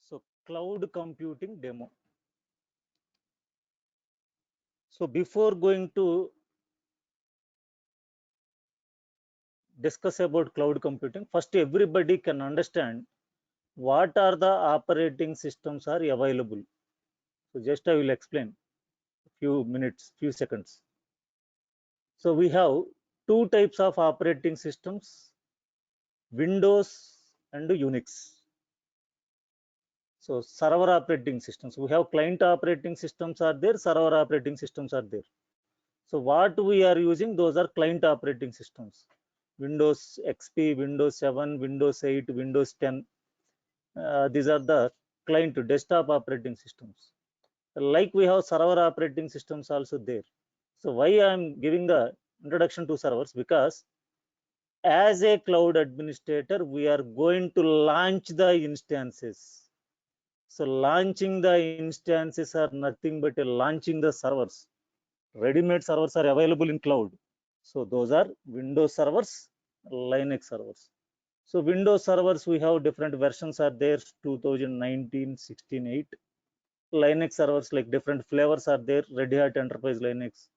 So cloud computing demo. So before going to discuss about cloud computing, first everybody can understand what are the operating systems are available. So just I will explain few minutes, few seconds. So we have two types of operating systems, Windows and Unix. So server operating systems, we have client operating systems are there, server operating systems are there. So what we are using, those are client operating systems. Windows XP, Windows 7, Windows 8, Windows 10. These are the client desktop operating systems. Like we have server operating systems also there. So why I am giving the introduction to servers? Because as a cloud administrator, we are going to launch the instances. So launching the instances are nothing but launching the servers. Ready-made servers are available in cloud. So those are Windows servers, Linux servers. So Windows servers, we have different versions are there, 2019, 16, 8. Linux servers, like different flavors are there, Red Hat Enterprise Linux,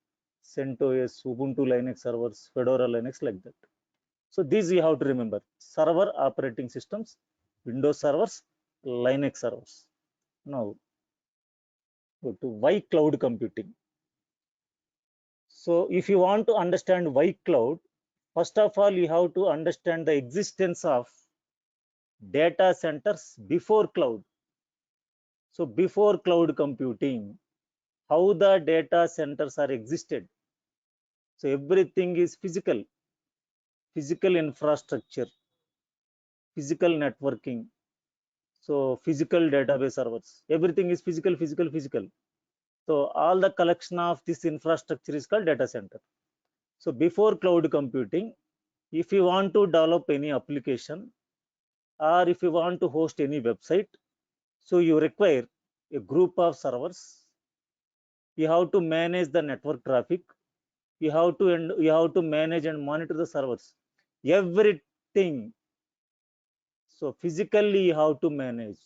CentOS, Ubuntu Linux servers, Fedora Linux, like that. So these you have to remember: server operating systems, Windows servers, Linux servers. Now go to why cloud computing. So if you want to understand why cloud, first of all, you have to understand the existence of data centers before cloud. So before cloud computing, how the data centers are existed. So everything is physical infrastructure, physical networking. So physical database servers, everything is physical. So all the collection of this infrastructure is called data center. So before cloud computing, if you want to develop any application or if you want to host any website, so you require a group of servers. You have to manage the network traffic. You have to manage and monitor the servers. Everything. So physically you have to manage.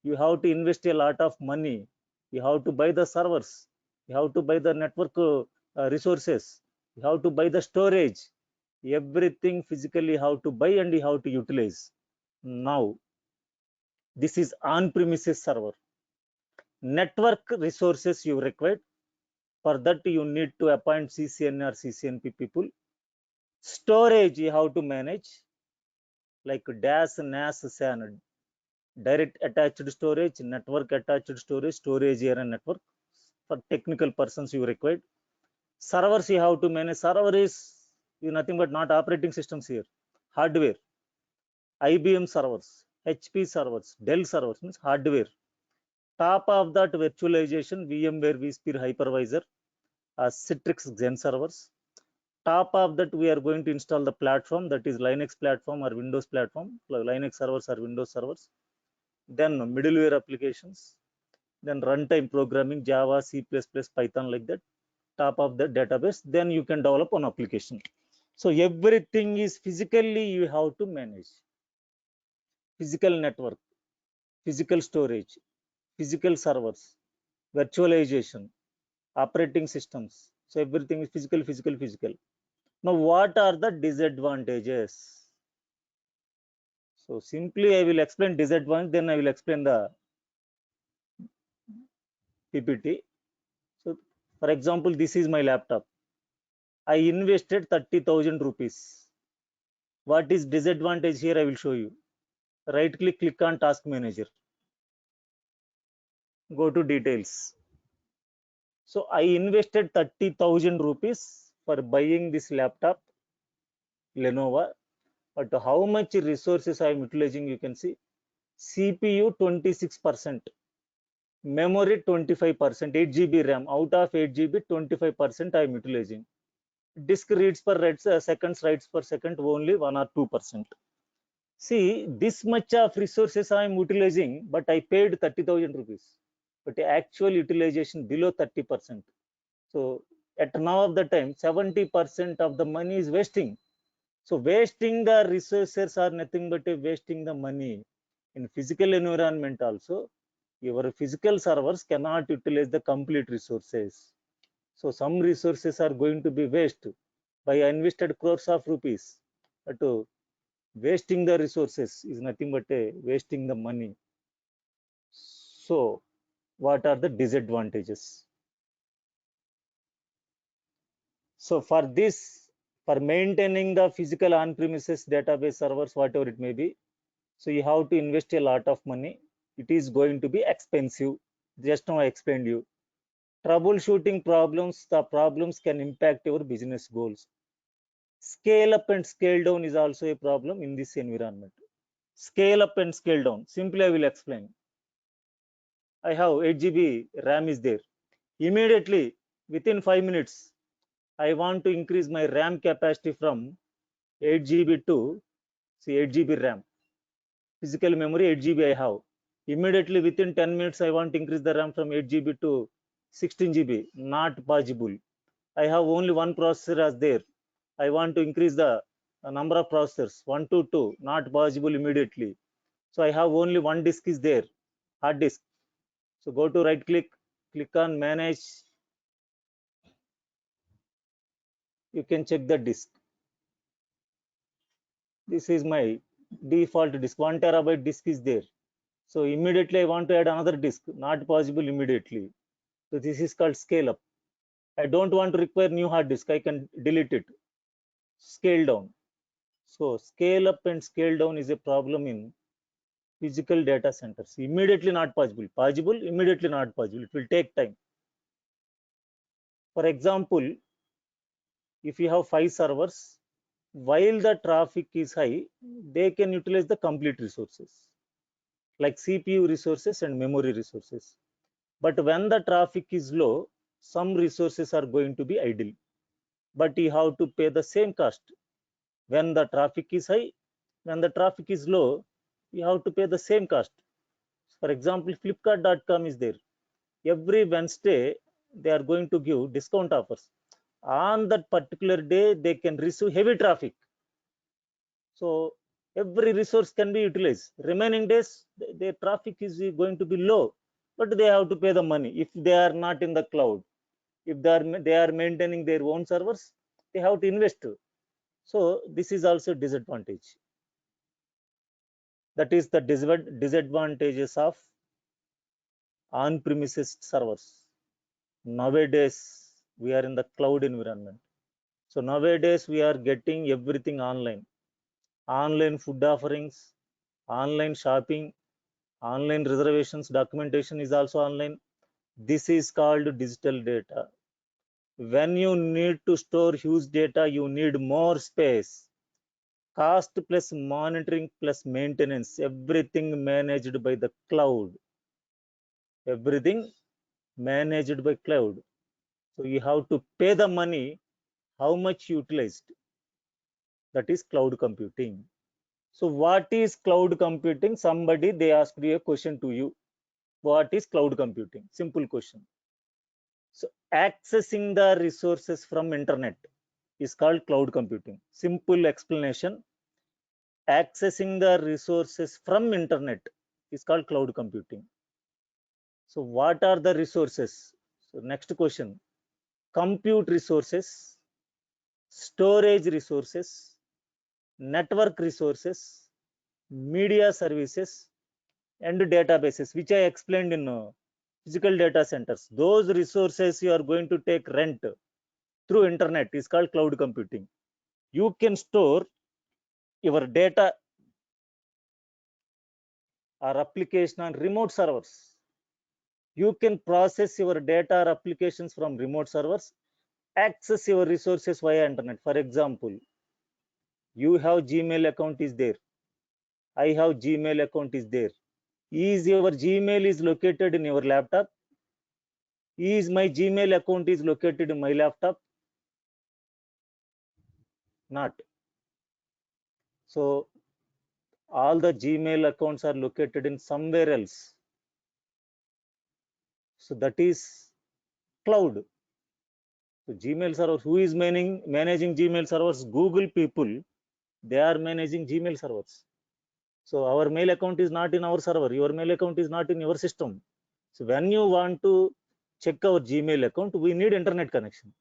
You have to invest a lot of money. You have to buy the servers. You have to buy the network resources. You have to buy the storage. Everything physically you have to buy and you have to utilize. Now, this is on-premises server. Network resources you require. For that, you need to appoint CCN or CCNP people. Storage you have to manage, like DAS, NAS, SAN, direct attached storage, network attached storage, storage area network. For technical persons you required. Servers you have to manage. Server is nothing but not operating systems here. Hardware, IBM servers, HP servers, Dell servers means hardware. Top of that, virtualization, VMware vSphere hypervisor, Citrix Xen servers. Top of that, we are going to install the platform, that is Linux platform or Windows platform, Linux servers or Windows servers. Then middleware applications, then runtime programming, Java, C++, Python, like that. Top of the database, then you can develop an application. So everything is physically you have to manage. Physical network, physical storage, physical servers, virtualization, operating systems. So everything is physical. Now, what are the disadvantages? So simply I will explain disadvantage, then I will explain the PPT. So for example, this is my laptop. I invested 30,000 rupees. What is disadvantage here? I will show you. Right click on task manager. Go to details. So I invested 30,000 rupees for buying this laptop, Lenovo. But how much resources I am utilizing, you can see. CPU 26%, memory 25%, 8 GB RAM. Out of 8 GB, 25% I am utilizing. Disk reads per seconds, writes per second, only 1 or 2%. See, this much of resources I am utilizing, but I paid 30,000 rupees. But actual utilization below 30%. So at now of the time, 70% of the money is wasting. So wasting the resources are nothing but wasting the money. In physical environment also, your physical servers cannot utilize the complete resources. So some resources are going to be waste by invested crores of rupees. But wasting the resources is nothing but wasting the money. So what are the disadvantages? So for this, for maintaining the physical on-premises database servers, whatever it may be, so you have to invest a lot of money. It is going to be expensive. Just now I explained you. Troubleshooting problems, the problems can impact your business goals. Scale up and scale down is also a problem in this environment. Scale up and scale down. Simply, I will explain. I have 8 GB RAM is there. Immediately, within 5 minutes, I want to increase my RAM capacity from 8 GB to 8 GB RAM. Physical memory 8 GB I have. Immediately within 10 minutes, I want to increase the RAM from 8 GB to 16 GB. Not possible. I have only one processor as there. I want to increase the number of processors 1 to 2. Not possible immediately. So I have only one disk is there, hard disk. So go to right click, click on manage. You can check the disk. This is my default disk. 1 TB disk is there. So immediately I want to add another disk. Not possible immediately. So this is called scale up. I don't want to require new hard disk. I can delete it. Scale down. So scale up and scale down is a problem in physical data centers. Immediately not possible. Possible, immediately not possible. It will take time. For example, if you have 5 servers, while the traffic is high, they can utilize the complete resources like CPU resources and memory resources. But when the traffic is low, some resources are going to be idle. But you have to pay the same cost. When the traffic is high, when the traffic is low, you have to pay the same cost. For example, Flipkart.com is there. Every Wednesday, they are going to give discount offers. On that particular day, they can receive heavy traffic. So every resource can be utilized. Remaining days, the traffic is going to be low, but they have to pay the money if they are not in the cloud. If they are maintaining their own servers, they have to invest. So this is also disadvantage. That is the disadvantages of on-premises servers. Nowadays, we are in the cloud environment. So nowadays, we are getting everything online. Online food offerings, online shopping, online reservations, documentation is also online. This is called digital data. When you need to store huge data, you need more space. Cost plus monitoring plus maintenance, everything managed by the cloud. Everything managed by cloud. So you have to pay the money, how much utilized. That is cloud computing. So what is cloud computing? Somebody, they asked you a question to you. What is cloud computing? Simple question. So accessing the resources from internet is called cloud computing. Simple explanation. Accessing the resources from internet is called cloud computing. So what are the resources? So next question. Compute resources, storage resources, network resources, media services, and databases, which I explained in physical data centers. Those resources you are going to take rent through internet is called cloud computing. You can store your data or application on remote servers. You can process your data or applications from remote servers, access your resources via internet. For example, you have Gmail account is there. I have Gmail account is there. Is your Gmail is located in your laptop? Is my Gmail account is located in my laptop? Not. So all the Gmail accounts are located in somewhere else. So that is cloud. So Gmail server, who is managing Gmail servers? Google people, they are managing Gmail servers. So our mail account is not in our server. Your mail account is not in your system. So when you want to check our Gmail account, we need internet connection.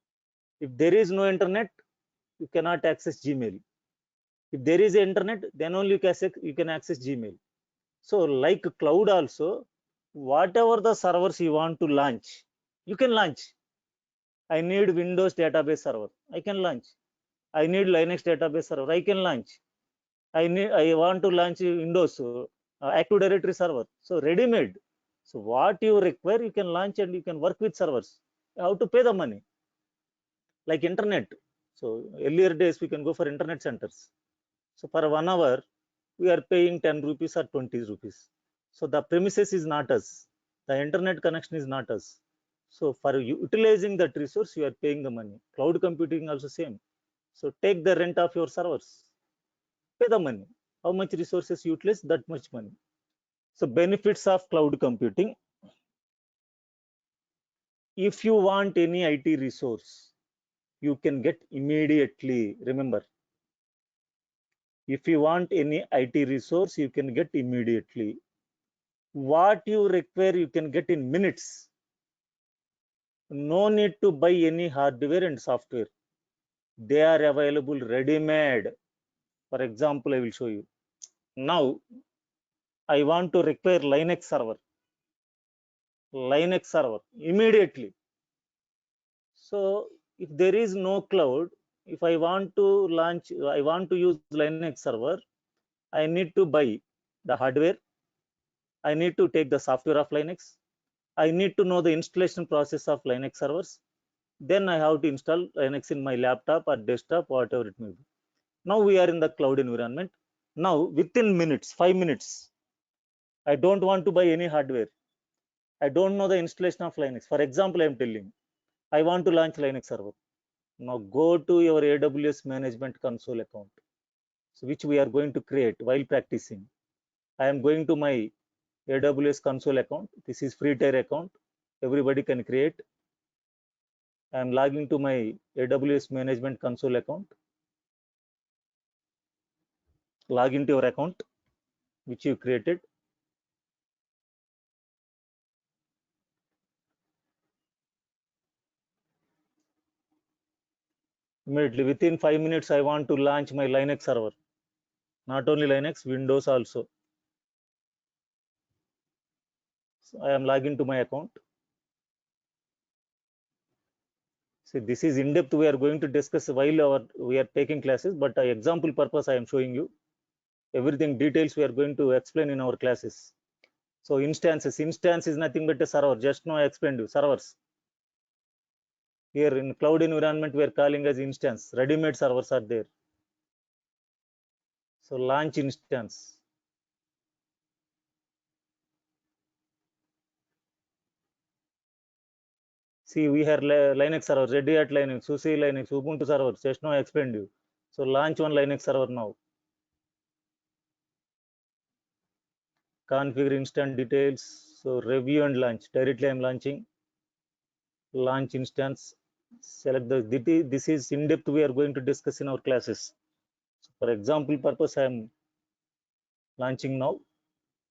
If there is no internet, you cannot access Gmail. If there is internet, then only you can access Gmail. So like cloud also, whatever the servers you want to launch, you can launch. I need Windows database server, I can launch. I need Linux database server, I can launch. I want to launch Windows Active Directory server. So ready made. So what you require, you can launch and you can work with servers. You have to pay the money, like internet. So earlier days we can go for internet centers. So for 1 hour we are paying 10 rupees or 20 rupees. So the premises is not us. The internet connection is not us. So for utilizing that resource, you are paying the money. Cloud computing also same. So take the rent of your servers, pay the money. How much resources you utilize, that much money. So benefits of cloud computing. If you want any IT resource, you can get immediately. Remember, if you want any IT resource, you can get immediately. What you require, you can get in minutes. No need to buy any hardware and software. They are available ready-made. For example, I will show you. Now I want to require Linux server. Linux server immediately. So if there is no cloud, if I want to launch, I want to use Linux server, I need to buy the hardware. I need to take the software of Linux. I need to know the installation process of Linux servers. Then I have to install Linux in my laptop or desktop, whatever it may be. Now we are in the cloud environment. Now within minutes, 5 minutes, I don't want to buy any hardware. I don't know the installation of Linux. For example, I am telling, I want to launch Linux server. Now go to your AWS management console account, so which we are going to create while practicing. I am going to my AWS console account. This is free tier account. Everybody can create. I am logging to my AWS management console account. Log into your account which you created. Immediately within 5 minutes, I want to launch my Linux server. Not only Linux, Windows also. So I am logging to my account. See, this is in depth we are going to discuss while we are taking classes, but example purpose I am showing you. Everything details we are going to explain in our classes. So instance is nothing but a server. Just now I explained you servers. Here in cloud environment we are calling as instance. Ready-made servers are there. So launch instance. See, we have Linux server, Red Hat Linux, SUSE Linux, Ubuntu server. Just now I explained you. So launch one Linux server now. Configure instant details. So review and launch. Directly I'm launching. Launch instance. Select the. This is in depth we are going to discuss in our classes. So for example purpose, I am launching now.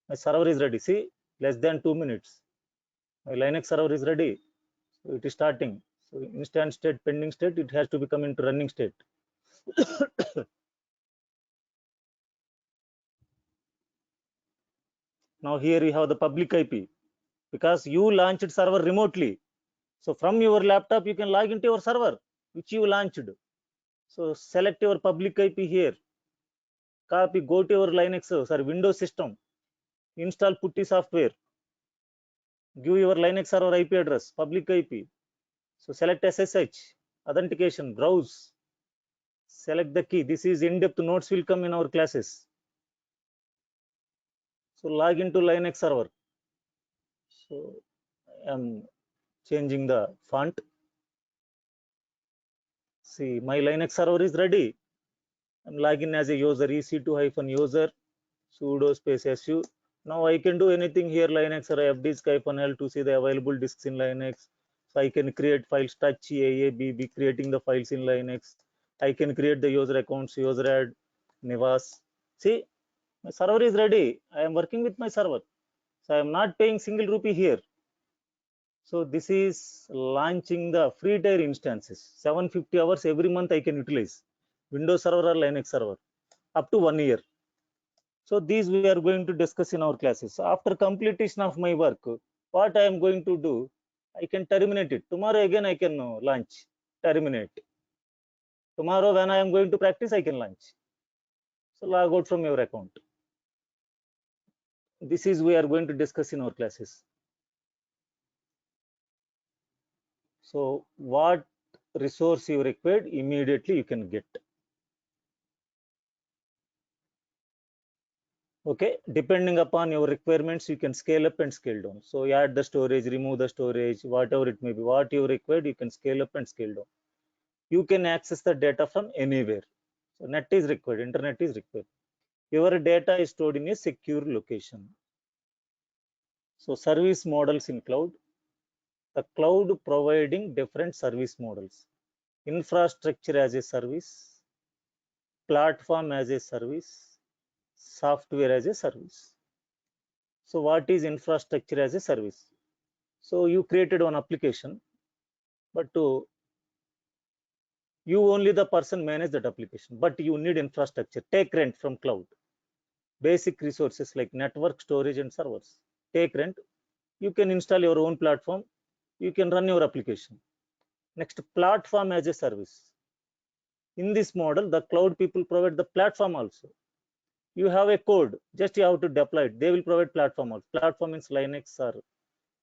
My server is ready. See, less than 2 minutes. My Linux server is ready. So it is starting. So instant state, pending state, it has to become into running state. Now here we have the public IP, because you launched server remotely. So from your laptop, you can log into your server, which you launched. So select your public IP here. Copy, go to your Linux, sorry, Windows system. Install Putty software. Give your Linux server IP address, public IP. So select SSH, authentication, browse. Select the key. This is in-depth notes will come in our classes. So log into Linux server. So I am changing the font. See, my Linux server is ready. I'm logging as a user, ec2-user, sudo space su. Now I can do anything here, Linux or fdisk-l to see the available disks in Linux. So I can create files, touch AABB, creating the files in Linux. I can create the user accounts, user add, Nivas. See, My server is ready. I am working with my server. So I am not paying single rupee here. So this is launching the free tier instances. 750 hours every month I can utilize. Windows server or Linux server up to 1 year. So these we are going to discuss in our classes. After completion of my work, what I am going to do, I can terminate it. Tomorrow again I can launch, terminate. Tomorrow when I am going to practice, I can launch. So log out from your account. This is we are going to discuss in our classes. So what resource you required, immediately you can get. Okay, depending upon your requirements, you can scale up and scale down. So you add the storage, remove the storage, whatever it may be, what you required, you can scale up and scale down. You can access the data from anywhere. So net is required, internet is required. Your data is stored in a secure location. So service models in cloud, the cloud providing different service models. Infrastructure as a service, platform as a service, software as a service. So what is infrastructure as a service? So you created one application, but to you only the person manage that application, but you need infrastructure. Take rent from cloud. Basic resources like network, storage, and servers. Take rent. You can install your own platform. You can run your application. Next, platform as a service. In this model, the cloud people provide the platform also. You have a code, just you have to deploy it. They will provide platform also. Platform means Linux or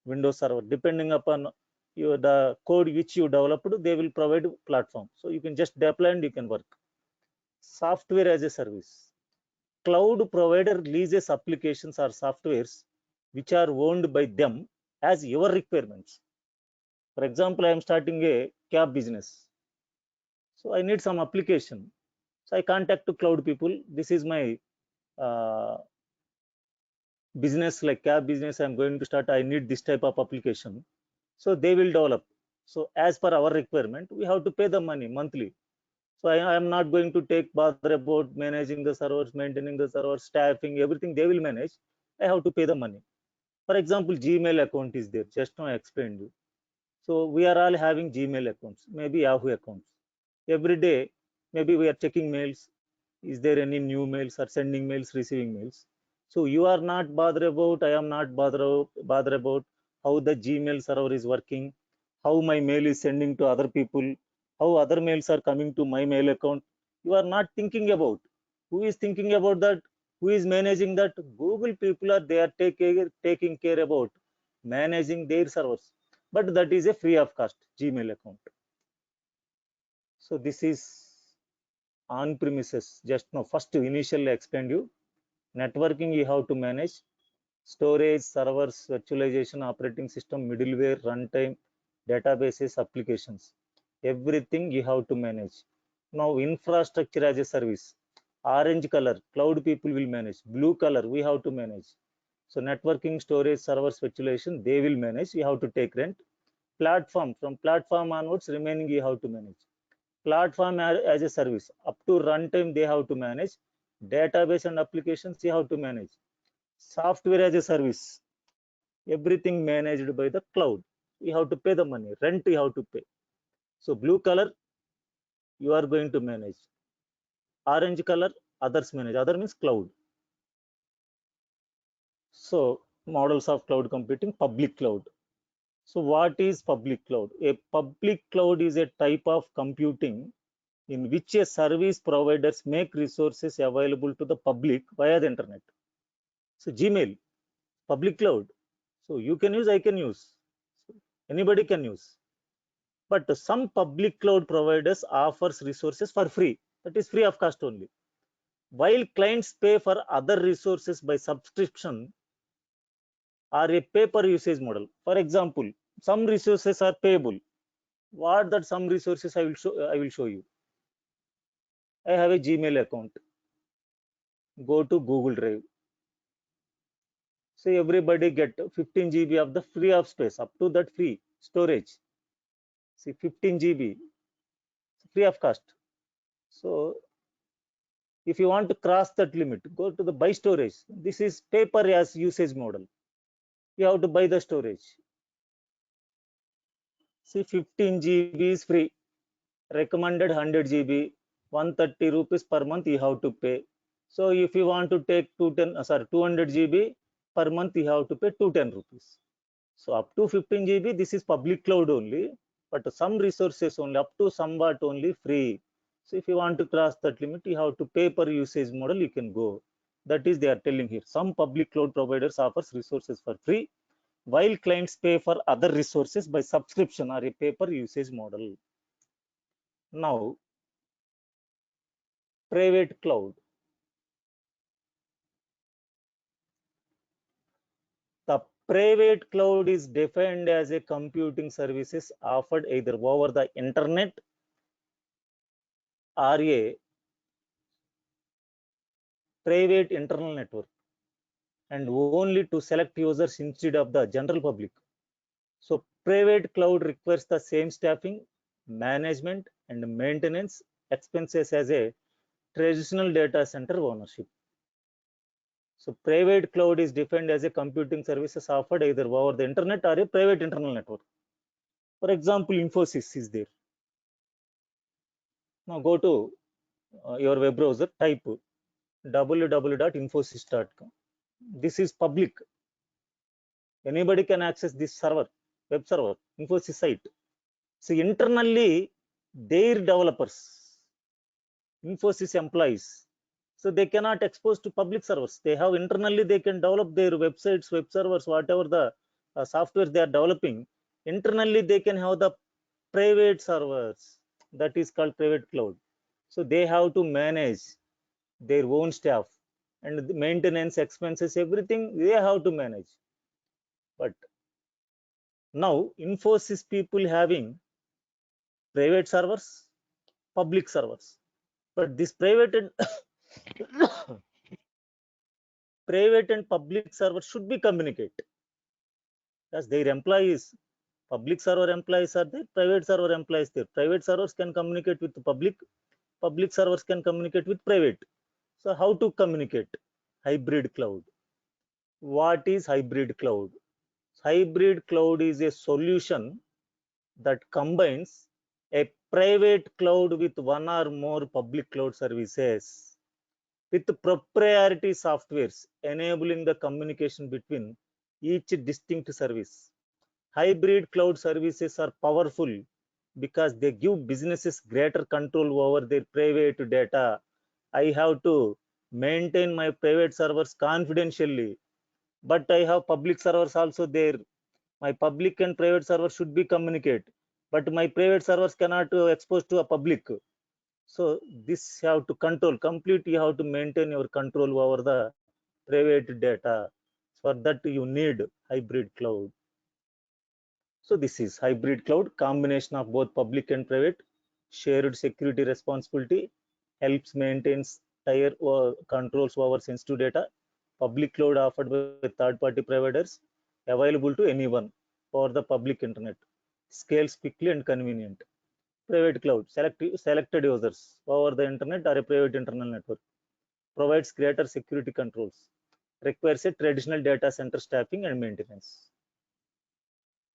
Windows server, depending upon the code which you developed, they will provide platform. So you can just deploy and you can work. Software as a service. Cloud provider releases applications or softwares which are owned by them as your requirements. For example, I am starting a cab business. So I need some application. So I contact to cloud people. This is my uh, business, like cab business I'm going to start. I need this type of application. So they will develop. So as per our requirement, we have to pay the money monthly. So I am not going to take bother about managing the servers, maintaining the servers, staffing, everything they will manage. I have to pay the money. For example, Gmail account is there. Just now I explained you. So we are all having Gmail accounts, maybe Yahoo accounts. Every day, maybe we are checking mails. Is there any new mails or sending mails, receiving mails? So you are not bothered about, I am not bothered about how the Gmail server is working, how my mail is sending to other people, how other mails are coming to my mail account. You are not thinking about. Who is thinking about that? Who is managing that? Google people are they are taking care about managing their servers. But that is a free of cost Gmail account. So this is on premises. Just now, first initially explained you. Networking you have to manage. Storage, servers, virtualization, operating system, middleware, runtime, databases, applications. Everything you have to manage. Now infrastructure as a service. Orange color, cloud people will manage. Blue color, we have to manage. So networking, storage, servers, virtualization, they will manage. You have to take rent. Platform, from platform onwards, remaining you have to manage. Platform as a service, up to runtime they have to manage. Database and applications you have to manage. Software as a service, everything managed by the cloud. You have to pay the money. Rent you have to pay. So blue color you are going to manage. Orange color others manage. Other means cloud. So models of cloud computing. Public cloud. So what is public cloud? A public cloud is a type of computing in which a service providers make resources available to the public via the internet. So Gmail, public cloud. So you can use, I can use. Anybody can use. But some public cloud providers offers resources for free. That is free of cost only. While clients pay for other resources by subscription or a pay-per usage model. For example, some resources are payable. What that some resources I will show you. I have a Gmail account. Go to Google Drive. So everybody get 15 GB of the free of space, up to that free storage. See 15 GB free of cost. So If you want to cross that limit, go to the buy storage. This is paper as usage model. You have to buy the storage. See, 15 GB is free. Recommended 100 GB, 130 rupees per month you have to pay. So if you want to take 200 GB per month, you have to pay 210 rupees. So up to 15 GB, this is public cloud only, but some resources only up to somewhat only free. So if you want to cross that limit, you have to pay per usage model, you can go. That is they are telling here. Some public cloud providers offers resources for free, while clients pay for other resources by subscription or a pay per usage model. Now, private cloud. The private cloud is defined as a computing services offered either over the internet or a private internal network, and only to select users instead of the general public. So private cloud requires the same staffing, management, and maintenance expenses as a traditional data center ownership. So private cloud is defined as a computing services offered either over the internet or a private internal network. For example, Infosys is there. Now go to your web browser, type www.infosys.com. This is public. Anybody can access this server, web server, Infosys site. So internally, their developers, Infosys employees, so they cannot expose to public servers. They have internally, they can develop their websites, web servers, whatever the software they are developing. Internally, they can have the private servers. That is called private cloud. So they have to manage their own staff and the maintenance expenses, everything they have to manage. But now Infosys people having private servers, public servers, but this private and private and public servers should be communicate, as their employees, public server employees are there, private server employees there. Private servers can communicate with the public servers can communicate with private. So how to communicate? Hybrid cloud. What is hybrid cloud? Hybrid cloud is a solution that combines a private cloud with one or more public cloud services with proprietary softwares enabling the communication between each distinct service. Hybrid cloud services are powerful because they give businesses greater control over their private data. I have to maintain my private servers confidentially, but I have public servers also there. My public and private servers should be communicate, but my private servers cannot expose to a public. So this you have to control complete. You have to maintain your control over the private data. For that you need hybrid cloud. So this is hybrid cloud, combination of both public and private, shared security responsibility, helps maintains tier or controls over sensitive data. Public cloud offered by third-party providers, available to anyone for the public internet, scales quickly and convenient. Private cloud, selected users over the internet or a private internal network, provides greater security controls, requires a traditional data center staffing and maintenance.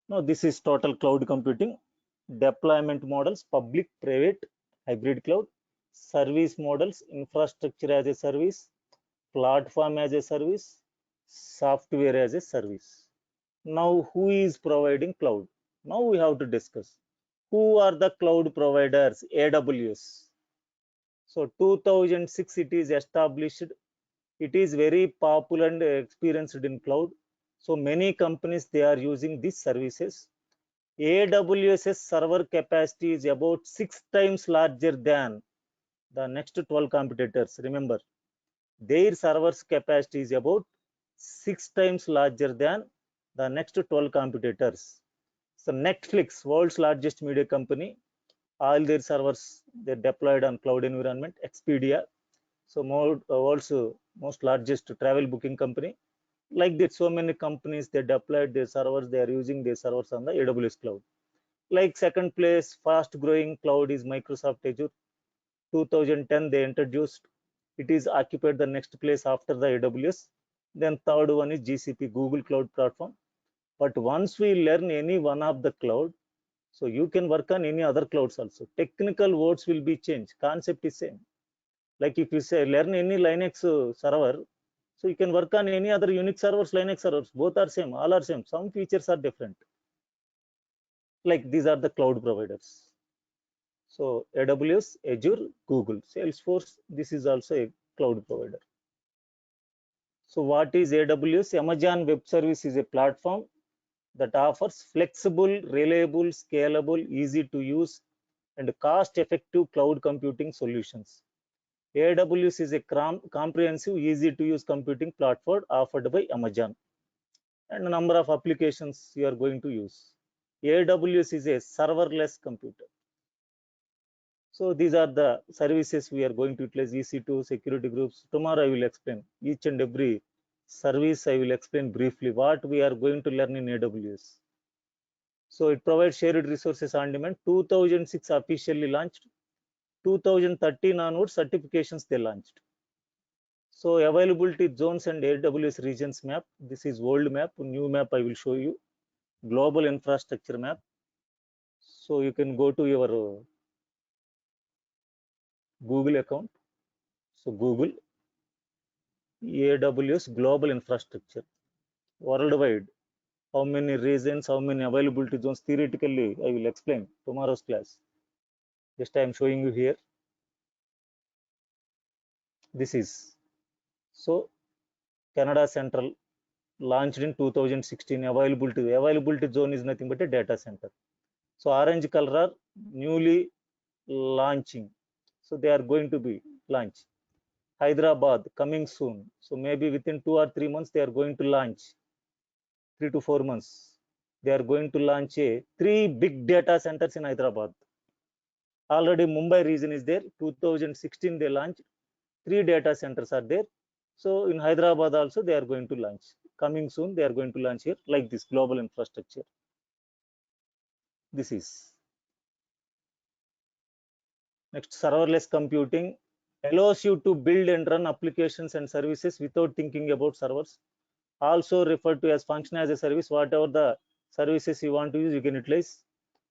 Now, this is total cloud computing. Deployment models, public, private, hybrid cloud, service models, infrastructure as a service, platform as a service, software as a service. Now, who is providing cloud? Now we have to discuss. Who are the cloud providers? AWS. So 2006 it is established. It is very popular and experienced in cloud. So many companies they are using these services. AWS's server capacity is about 6 times larger than the next 12 competitors. Remember, their server's capacity is about 6 times larger than the next 12 competitors. So Netflix, world's largest media company, all their servers they deployed on cloud environment. Expedia, so more world's most largest travel booking company. Like that, so many companies they deployed their servers. They are using their servers on the AWS cloud. Like second place, fast growing cloud is Microsoft Azure. 2010 they introduced. It is occupied the next place after the AWS. Then third one is GCP, Google Cloud Platform. But once we learn any one of the cloud, so you can work on any other clouds also. Technical words will be changed. Concept is same. Like if you say learn any Linux server, so you can work on any other Unix servers, Linux servers. Both are same. All are same. Some features are different. Like these are the cloud providers. So AWS, Azure, Google, Salesforce. This is also a cloud provider. So what is AWS? Amazon Web Service is a platform that offers flexible, reliable, scalable, easy to use, and cost-effective cloud computing solutions. AWS is a comprehensive, easy to use computing platform offered by Amazon, and a number of applications you are going to use. AWS is a serverless computer. So these are the services we are going to utilize. EC2, security groups. Tomorrow I will explain each and every service. I will explain briefly what we are going to learn in AWS. So it provides shared resources on demand. 2006 officially launched. 2013 onwards certifications they launched. So availability zones and AWS regions map. This is old map. New map I will show you. Global infrastructure map. So you can go to your Google account. So Google AWS global infrastructure worldwide. How many regions, how many availability zones? Theoretically, I will explain tomorrow's class. Just I am showing you here. This is so Canada Central launched in 2016. Availability zone is nothing but a data center. So orange color are newly launching. So they are going to be launched. Hyderabad coming soon. So maybe within 2 or 3 months they are going to launch. 3 to 4 months. They are going to launch 3 big data centers in Hyderabad. Already Mumbai region is there. 2016 they launched. 3 data centers are there. So in Hyderabad also they are going to launch. Coming soon they are going to launch here like this global infrastructure. This is next. Serverless computing allows you to build and run applications and services without thinking about servers. Also referred to as function as a service. Whatever the services you want to use, you can utilize.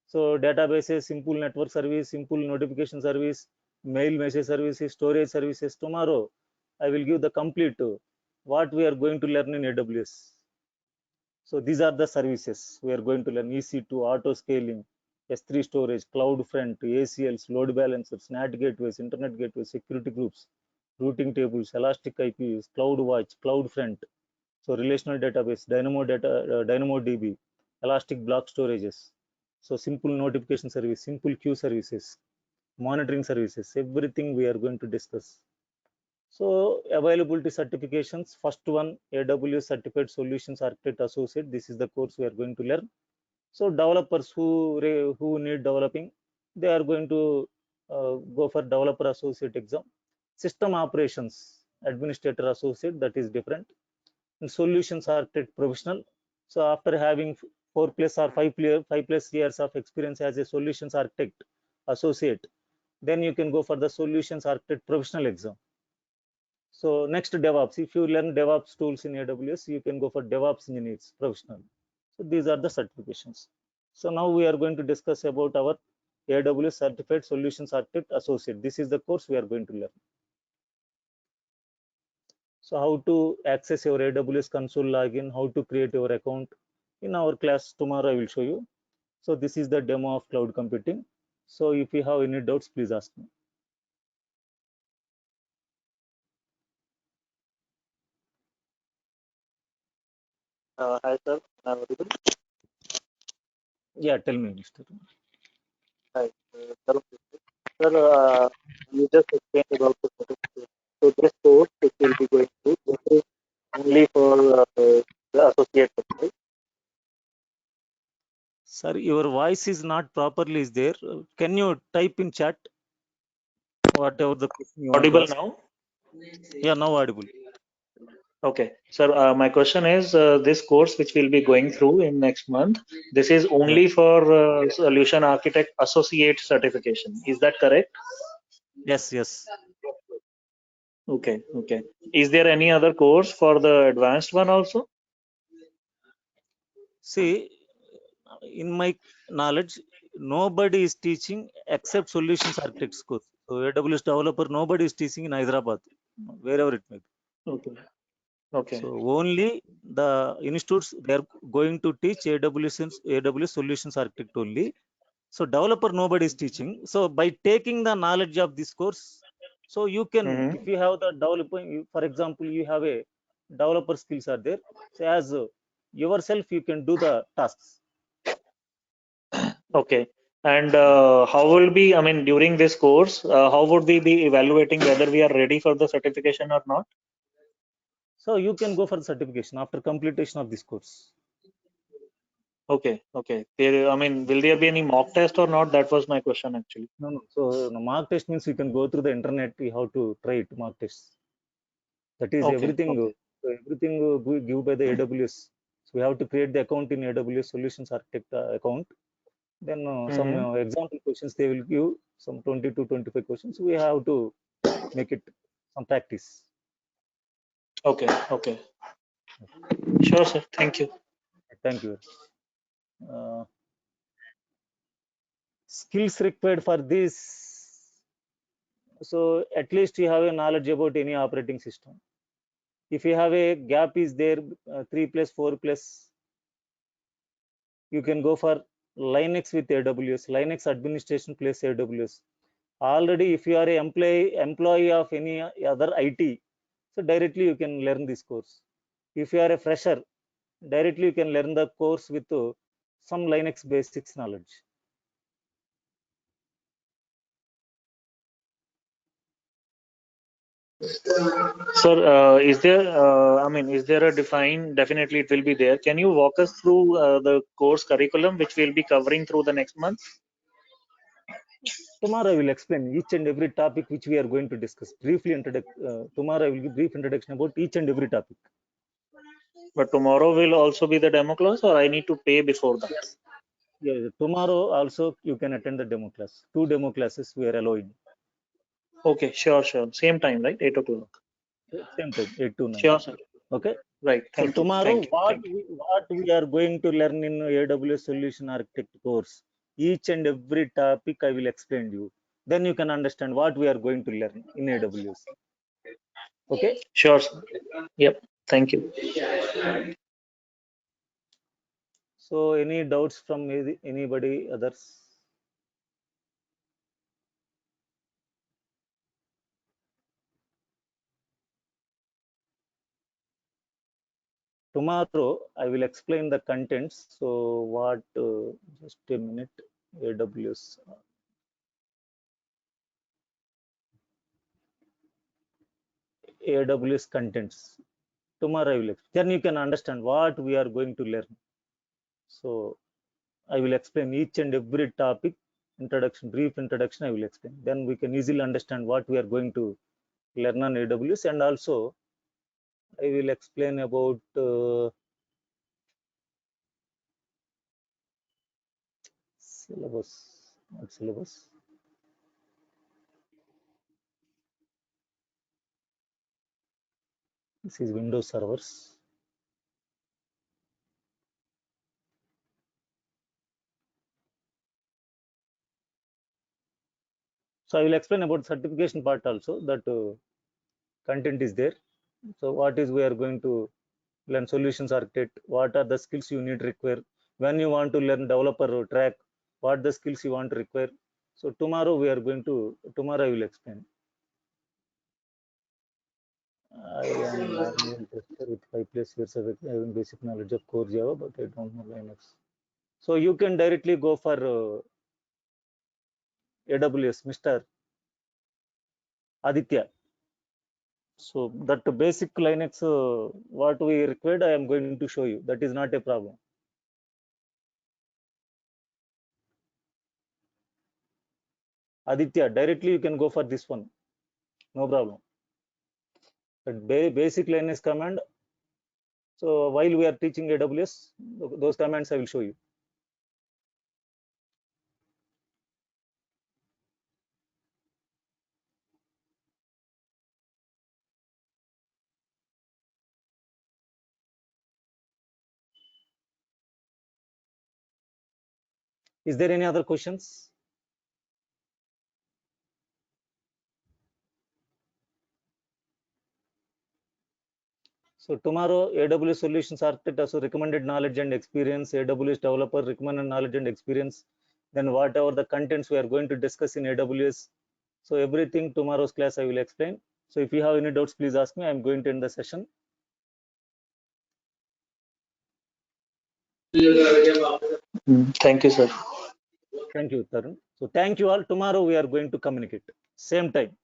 So databases, simple network service, simple notification service, mail message services, storage services. Tomorrow I will give the complete what we are going to learn in AWS. So these are the services we are going to learn: EC2, auto scaling, S3 storage, CloudFront, ACLs, load balancers, NAT gateways, internet gateways, security groups, routing tables, elastic IPs, CloudWatch, CloudFront. So relational database, DynamoDB, elastic block storages. So simple notification service, simple queue services, monitoring services, everything we are going to discuss. So availability certifications, first one, AWS Certified Solutions Architect Associate. This is the course we are going to learn. So developers who need developing, they are going to go for developer associate exam. System operations administrator associate, that is different. And solutions architect professional. So after having 4 plus or 5 plus years of experience as a solutions architect associate, then you can go for the solutions architect professional exam. So next, DevOps. If you learn DevOps tools in AWS, you can go for DevOps engineers professional. So these are the certifications. So now we are going to discuss about our AWS Certified Solutions Architect Associate. This is the course we are going to learn. So how to access your AWS console login, how to create your account. In our class tomorrow, I will show you. So this is the demo of cloud computing. So if you have any doubts, please ask me. Hi, sir. Am I audible? Yeah, tell me, Mr. Hi, sir. Sir, you just explained about the certificate. So this course which will be going through, this is only for the associate, right? Sir, your voice is not properly is there. Can you type in chat whatever the question you want to Audible ask? now? Yeah, now audible. Okay, sir. My question is, this course which we'll be going through in next month, this is Yeah. only for Solution Architect Associate certification. Is that correct? Yes, yes. Okay, okay. Is there any other course for the advanced one also? See, in my knowledge, nobody is teaching except solutions architects course. So AWS developer, nobody is teaching in Hyderabad, wherever it may be. Okay, okay, So only the institutes they are going to teach AWS solutions architect only. So developer nobody is teaching. So by taking the knowledge of this course, so you can, mm-hmm. if you have the developer, for example, you have a developer skills are there. So as yourself, you can do the tasks. Okay. And how will be, I mean, during this course, how would we be evaluating whether we are ready for the certification or not? So you can go for the certification after completion of this course. Okay, okay. There, I mean, will there be any mock test or not? That was my question actually. No, no. So no, mark test means you can go through the internet. You have to try it mark tests. That is Okay, everything. okay. Everything give by the AWS. So we have to create the account in AWS Solutions Architect account. Then some Mm-hmm. example questions they will give, some 20 to 25 questions. We have to make it some practice. Okay, okay. Sure, sir. Thank you. Thank you. Uh, Skills required for this. So at least you have a knowledge about any operating system. If you have a gap is there, 3 plus 4 plus, you can go for Linux with AWS, Linux administration plus AWS. Already, if you are a employee of any other IT, so directly you can learn this course. If you are a fresher, directly you can learn the course with some Linux basics knowledge. Sir, is there, I mean, is there a define? Definitely it will be there. Can you walk us through the course curriculum which we'll be covering through the next month? Tomorrow I will explain each and every topic which we are going to discuss. Briefly, tomorrow I will give brief introduction about each and every topic. But tomorrow will also be the demo class, or I need to pay before that? Yeah, tomorrow also you can attend the demo class. 2 demo classes we are allowing. Okay, sure, sure. Same time, right? 8 o'clock. Same time, 8 to 9. Sure, sir. Okay. Right. So Thank you. tomorrow, Thank you. Thank you. what we are going to learn in AWS Solution Architect course, each and every topic I will explain to you. Then you can understand what we are going to learn in AWS. Okay. Sure, sir. Yep. Thank you. So any doubts from anybody others? Tomorrow I will explain the contents. So what? Just a minute. AWS contents. Tomorrow I will explain. Then you can understand what we are going to learn. So I will explain each and every topic, introduction, brief introduction, I will explain. Then we can easily understand what we are going to learn on AWS, and also I will explain about syllabus, not syllabus. This is Windows servers. So I will explain about certification part also, that content is there. So what is we are going to learn solutions architect, what are the skills you need require when you want to learn developer track, what the skills you want to require. So tomorrow tomorrow I will explain. I am manual tester with 5 plus years of having basic knowledge of core Java, but I don't know Linux. So you can directly go for AWS, Mr. Aditya. So that basic Linux, what we required, I am going to show you. That is not a problem. Aditya, directly you can go for this one. No problem. But basic Linux command. So while we are teaching AWS, those commands I will show you. Is there any other questions? So tomorrow, AWS Solutions Architect also recommended knowledge and experience, AWS developer recommended knowledge and experience, then whatever the contents we are going to discuss in AWS. So everything tomorrow's class I will explain. So if you have any doubts, please ask me. I'm going to end the session. Thank you, sir. Thank you, Tarun. So thank you all. Tomorrow we are going to communicate. Same time.